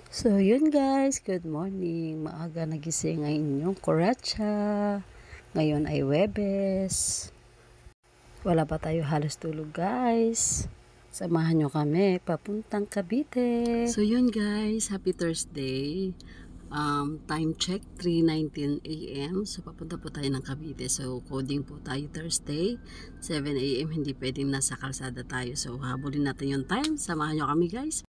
So, yun guys, good morning. Maaga nagising ang inyong kuratsa. Ngayon ay Webes. Wala pa tayo halos tulog guys. Samahan nyo kami papuntang Cavite. So, yun guys, happy Thursday. Time check, 3:19 AM. So, papunta po tayo ng Cavite. So, coding po tayo Thursday, 7 AM. Hindi pwedeng nasa kalsada tayo. So, habulin natin yung time. Samahan nyo kami guys.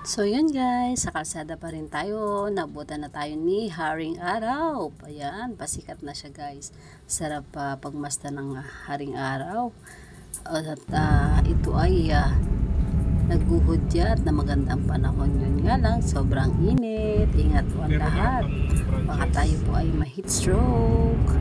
So yun guys, sa kalsada pa rin tayo. Nabutan na tayo ni Haring Araw. Ayan, pasikat na siya guys. Sarap pagmasta ng Haring Araw. At ito ay naghuhudyat na magandang panahon. Yun nga lang, sobrang init. Ingat po ang lahat. Baka tayo po ay ma-heat stroke.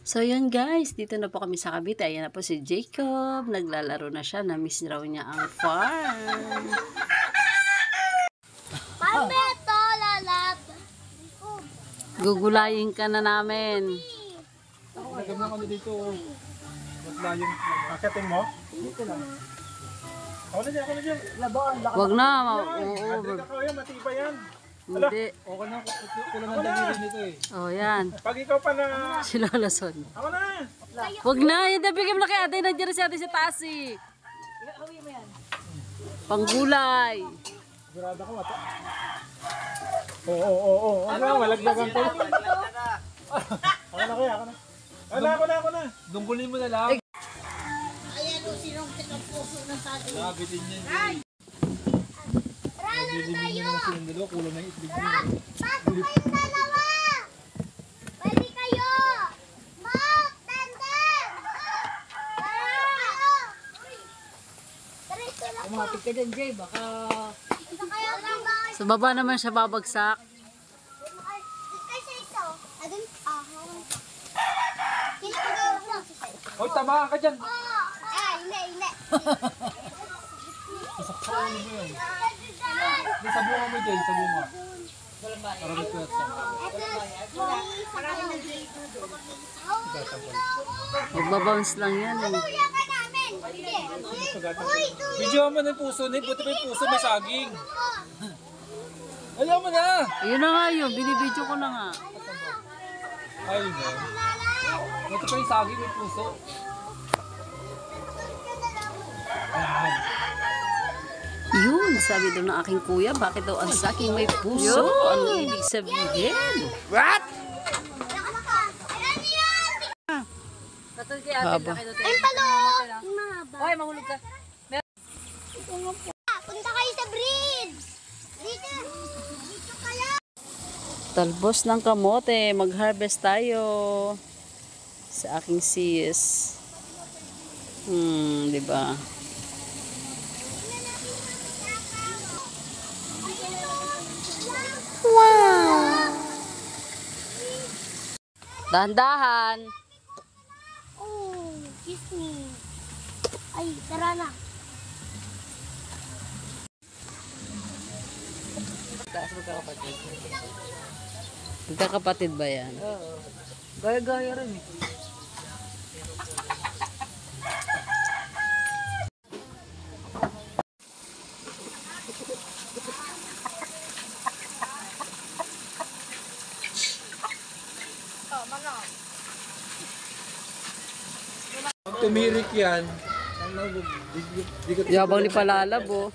So yun guys, dito na po kami sa Cavite. Ayan na po si Jacob. Naglalaro na siya. Na-miss raw niya ang farm. Palmeto, lalab. Gugulayin ka na namin. Nagam lang ano dito. Maglayong akatin mo? Dito lang. Ako na dyan. Laban. Wag na. Ako yan, matibay yan. Hindi. Okay na, kulang ang daliri nito eh. Oh, yan. Pag ikaw pa na... Si Lola Son. Ako na! Wag na. Yan na bigyan mo na kay ate. Nandiyan si ate sa taas eh. Panggulay. Sigurado ko mata. Oo. Ano, malagdagan ko. Ako na kaya, ako na. Ako na. Dunggulin mo na lang. Ayan o, sinong puso ng sabi. Sabi din niya. Rano tayo! Silang dalawa, kulang na yung itlog niya. Pasok kayong dalawa! Pwede kayo! Mount! Tandem! Diretso lang po. Umapit ka dyan, Jay. Baka... Isa kayo lang ba? Sa baba naman siya babagsak. Kasi ito. Adun? Sino ka daw mo? Hoy, tama ka dyan. Hindi. Sasaksakan mo yun. Hindi, sa bunga mo dyan, sa bunga. Para may kwetsa. Magbabounce lang yan eh. Kuya ka namin! Uy, Video mo ng puso, buti pa yung puso, may saging. Ayaw mo na! Ayun na nga yun. Binibidyo ko na nga. Ayaw mo. Buti pa yung saging, may puso. Yun, sabi daw ng aking kuya, bakit daw ang saking may puso? Ano ibig sabihin? What? Haba. Ay, palo! Mahaba. Hoy, mahulog ka. Punta kayo sa bridge! Dito kayo! Talbos ng kamote. Mag-harvest tayo sa aking sis. Di ba? Wow! Dahan-dahan. Oh, kiss me. Ay, tara na. Magkakapatid ba yan? Oo. Gaya-gaya rin eh. Pag tumirik yan, Yabang ni Palalab oh.